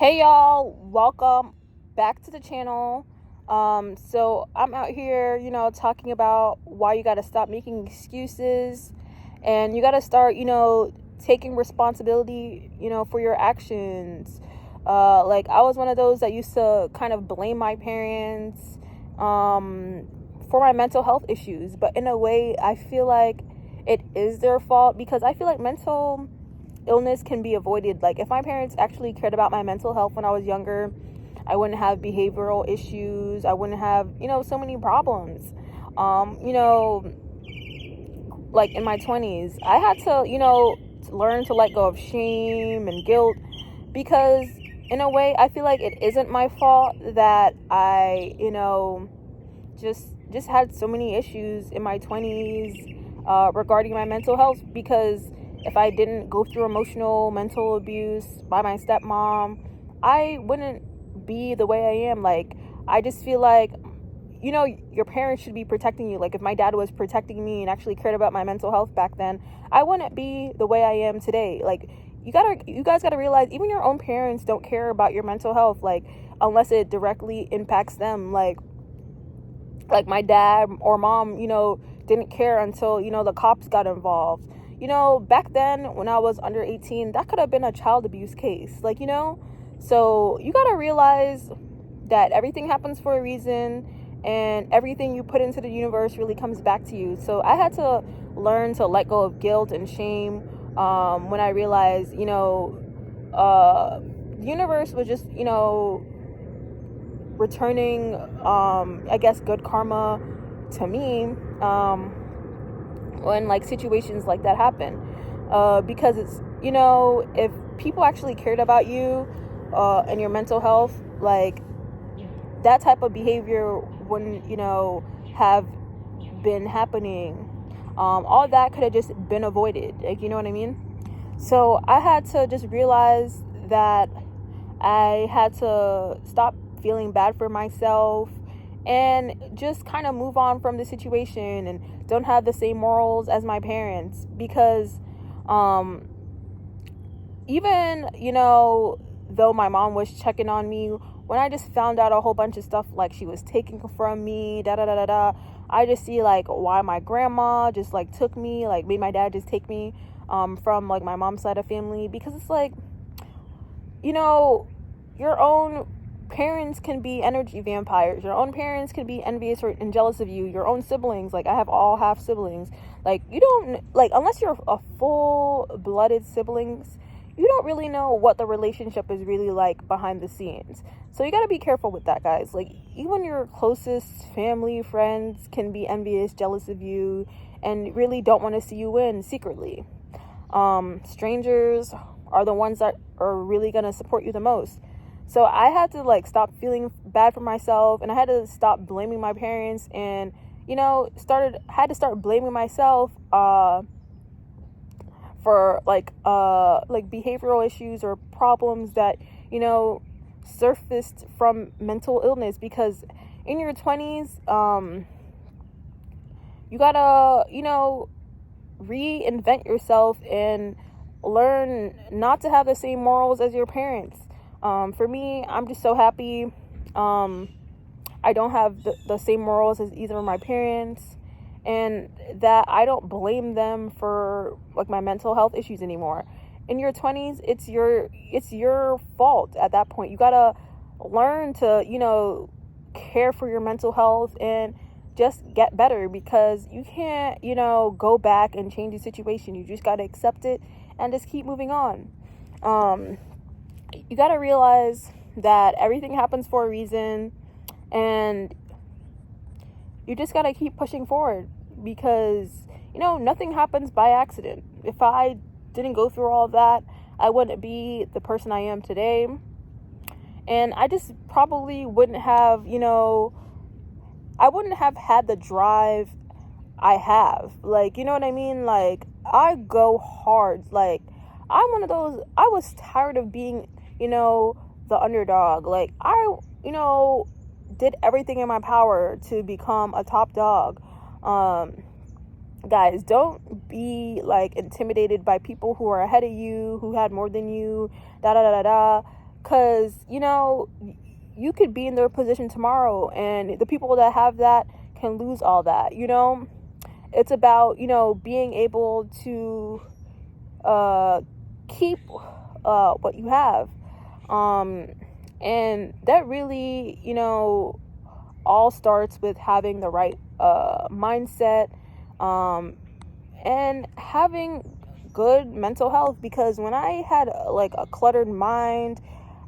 Hey y'all, welcome back to the channel. So I'm out here, talking about why you got to stop making excuses and you got to start, taking responsibility, for your actions. Like I was one of those that used to kind of blame my parents for my mental health issues, but in a way I feel like it is their fault because I feel like mental illness can be avoided. Like if my parents actually cared about my mental health when I was younger, I wouldn't have behavioral issues. I wouldn't have, so many problems. Um, you know, like in my 20s, I had to, learn to let go of shame and guilt because in a way I feel like it isn't my fault that I, just had so many issues in my 20s regarding my mental health because if I didn't go through emotional mental abuse by my stepmom, I wouldn't be the way I am. Like I just feel like your parents should be protecting you. Like if my dad was protecting me and actually cared about my mental health back then, I wouldn't be the way I am today. Like you guys gotta realize even your own parents don't care about your mental health, like unless it directly impacts them. Like my dad or mom, didn't care until, the cops got involved. Back then when I was under 18, that could have been a child abuse case. So you got to realize that everything happens for a reason and everything you put into the universe really comes back to you. So I had to learn to let go of guilt and shame when I realized, the universe was just, returning I guess good karma to me when like situations like that happen, because it's if people actually cared about you and your mental health, like that type of behavior wouldn't have been happening. All that could have just been avoided, like, you know what I mean? So I had to just realize that I had to stop feeling bad for myself and just kind of move on from the situation and don't have the same morals as my parents because um even though my mom was checking on me, when I just found out a whole bunch of stuff like she was taking from me, da da da da da, I just see like why my grandma just like took me, like made my dad just take me from like my mom's side of family, because it's like your own parents can be energy vampires. Your own parents can be envious and jealous of you. Your own siblings, like I have all half siblings. Like you don't, like, unless you're a full-blooded siblings, you don't really know what the relationship is really like behind the scenes. So you got to be careful with that, guys. Like even your closest family, friends can be envious, jealous of you, and really don't want to see you win secretly. Strangers are the ones that are really going to support you the most. So I had to like stop feeling bad for myself, and I had to stop blaming my parents, and had to start blaming myself for like behavioral issues or problems that surfaced from mental illness, because in your 20s you gotta reinvent yourself and learn not to have the same morals as your parents. For me, I'm just so happy I don't have the same morals as either of my parents, and that I don't blame them for like my mental health issues anymore. In your 20s, it's your fault at that point. You gotta learn to care for your mental health and just get better, because you can't go back and change the situation. You just got to accept it and just keep moving on. You got to realize that everything happens for a reason, and you just got to keep pushing forward, because nothing happens by accident. If I didn't go through all that, I wouldn't be the person I am today, and I just probably wouldn't have I wouldn't have had the drive I have. Like, you know what I mean? Like, I go hard. Like, I'm one of those, I was tired of being, the underdog. Like, I, did everything in my power to become a top dog. Guys, don't be like intimidated by people who are ahead of you, who had more than you, da da da da da. because, you could be in their position tomorrow, and the people that have that can lose all that. It's about, being able to keep what you have. And that really, all starts with having the right mindset, and having good mental health. Because when I had like a cluttered mind,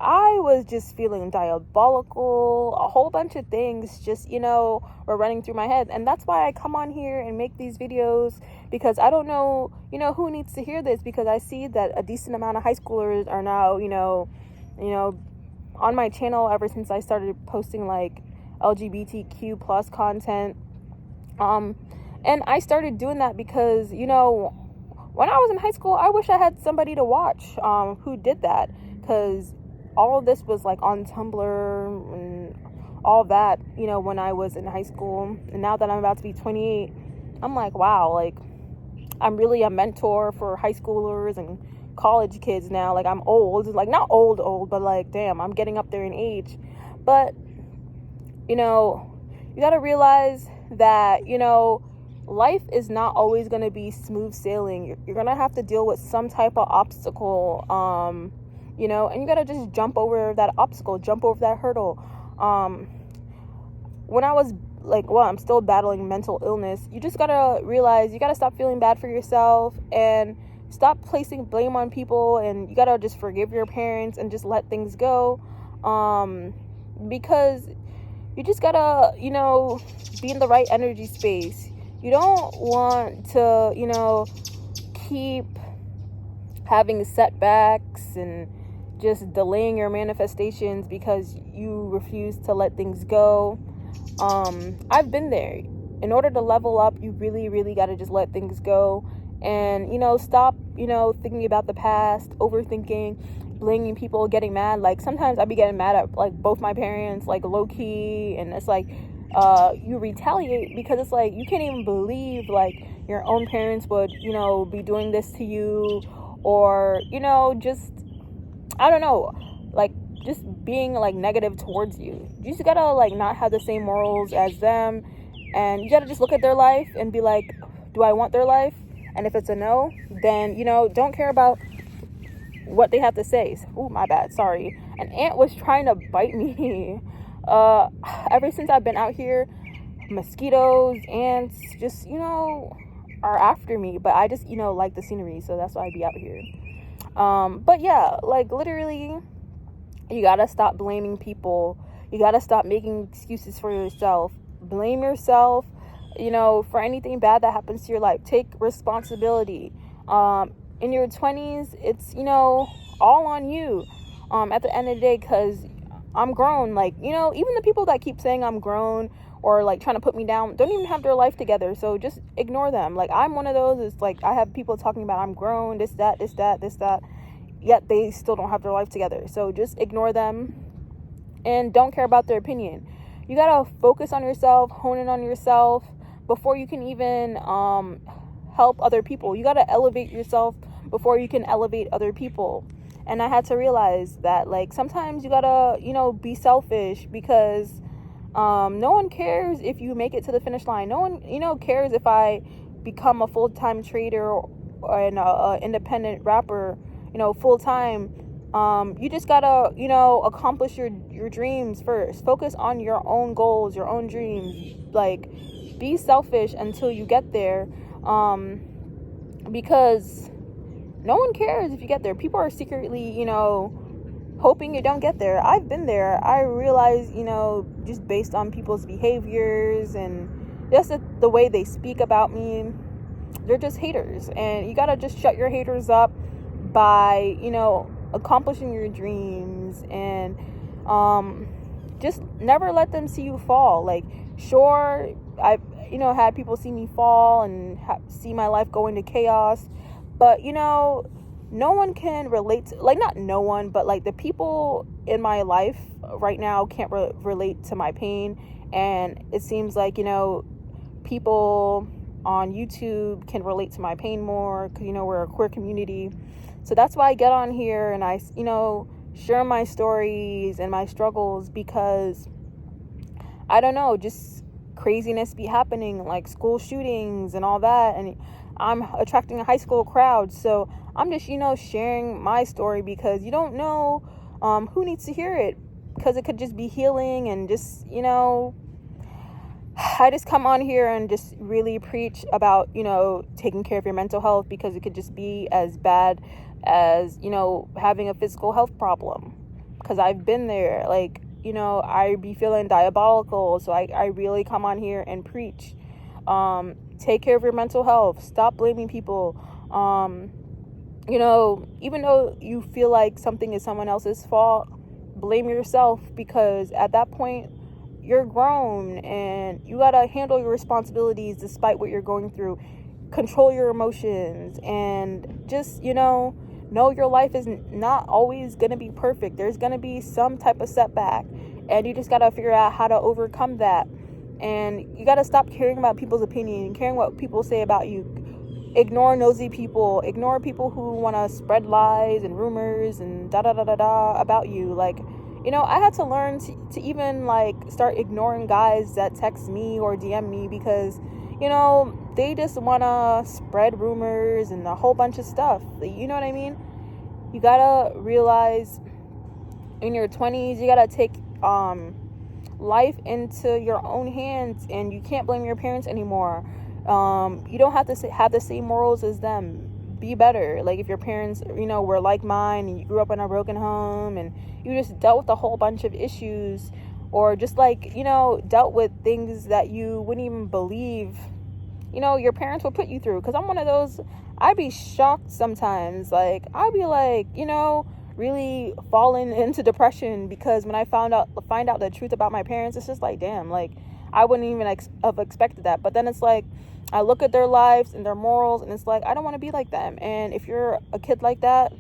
I was just feeling diabolical. A whole bunch of things just, were running through my head. And that's why I come on here and make these videos, because I don't know, who needs to hear this, because I see that a decent amount of high schoolers are now, on my channel ever since I started posting like LGBTQ plus content. And I started doing that because, when I was in high school, I wish I had somebody to watch who did that, because all of this was like on Tumblr and all that, when I was in high school. And now that I'm about to be 28, I'm like, wow, like I'm really a mentor for high schoolers and college kids now. Like I'm old, like not old, but like, damn, I'm getting up there in age. But, you gotta realize that, life is not always going to be smooth sailing. You're going to have to deal with some type of obstacle, and you got to just jump over that obstacle, jump over that hurdle. When I was I'm still battling mental illness, you just got to realize you got to stop feeling bad for yourself and stop placing blame on people, and you got to just forgive your parents and just let things go, because you just got to, be in the right energy space. You don't want to, keep having setbacks and just delaying your manifestations because you refuse to let things go. I've been there. In order to level up, you really, really got to just let things go and, stop, thinking about the past, overthinking, blaming people, getting mad. Like sometimes I'd be getting mad at like both my parents, like low key, and it's like, you retaliate because it's like you can't even believe like your own parents would be doing this to you, or just I don't know, like just being like negative towards you. You just gotta like not have the same morals as them, and you gotta just look at their life and be like, do I want their life? And if it's a no, then don't care about what they have to say. Oh, my bad, sorry. An ant was trying to bite me. Ever since I've been out here, mosquitoes, ants, just, are after me. But I just, like the scenery, so that's why I be out here. But yeah, like literally, you gotta stop blaming people. You gotta stop making excuses for yourself. Blame yourself, for anything bad that happens to your life. Take responsibility. In your 20s, it's, all on you, at the end of the day, because I'm grown. Like, even the people that keep saying I'm grown or like trying to put me down don't even have their life together. So just ignore them. Like, I'm one of those. It's like I have people talking about I'm grown, this, that, yet they still don't have their life together. So just ignore them and don't care about their opinion. You gotta focus on yourself, hone in on yourself before you can even help other people. You gotta elevate yourself before you can elevate other people. And I had to realize that, like, sometimes you gotta, be selfish, because no one cares if you make it to the finish line. No one, cares if I become a full-time trader or an independent rapper, full-time. You just gotta, accomplish your dreams first. Focus on your own goals, your own dreams. Like, be selfish until you get there, because no one cares if you get there. People are secretly, hoping you don't get there. I've been there. I realize, just based on people's behaviors and just the way they speak about me, they're just haters. And you gotta just shut your haters up by, accomplishing your dreams, and just never let them see you fall. Like, sure, I've, had people see me fall and see my life go into chaos, but, no one can relate to, like, not no one, but like the people in my life right now can't relate to my pain. And it seems like, people on YouTube can relate to my pain more, because, we're a queer community. So that's why I get on here and I, share my stories and my struggles, because I don't know, just craziness be happening, like school shootings and all that, and I'm attracting a high school crowd. So I'm just, sharing my story, because you don't know who needs to hear it, because it could just be healing. And just, I just come on here and just really preach about, taking care of your mental health, because it could just be as bad as, having a physical health problem, because I've been there. Like, I be feeling diabolical. So I really come on here and preach. Take care of your mental health. Stop blaming people. Even though you feel like something is someone else's fault, blame yourself, because at that point, you're grown and you gotta handle your responsibilities despite what you're going through. Control your emotions, and just, know your life is not always gonna be perfect. There's gonna be some type of setback, and you just gotta figure out how to overcome that. And you gotta stop caring about people's opinion and caring what people say about you. Ignore nosy people. Ignore people who want to spread lies and rumors and da-da-da-da-da about you. Like, I had to learn to even, like, start ignoring guys that text me or DM me, because, they just want to spread rumors and a whole bunch of stuff. You know what I mean? You got to realize in your 20s, you got to take life into your own hands, and you can't blame your parents anymore. You don't have to have the same morals as them. Be better. Like, if your parents, were like mine, and you grew up in a broken home, and you just dealt with a whole bunch of issues, or just, like, dealt with things that you wouldn't even believe, your parents would put you through. Because I'm one of those, I'd be shocked sometimes. Like, I'd be like, really falling into depression, because when I find out the truth about my parents, it's just like, damn, like, I wouldn't even have expected that. But then it's like, I look at their lives and their morals, and it's like, I don't want to be like them. And if you're a kid like that,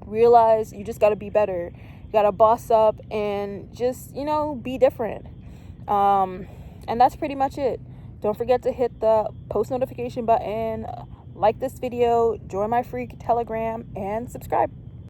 realize you just got to be better. You got to boss up and just, be different. And that's pretty much it. Don't forget to hit the post notification button, like this video, join my free Telegram, and subscribe.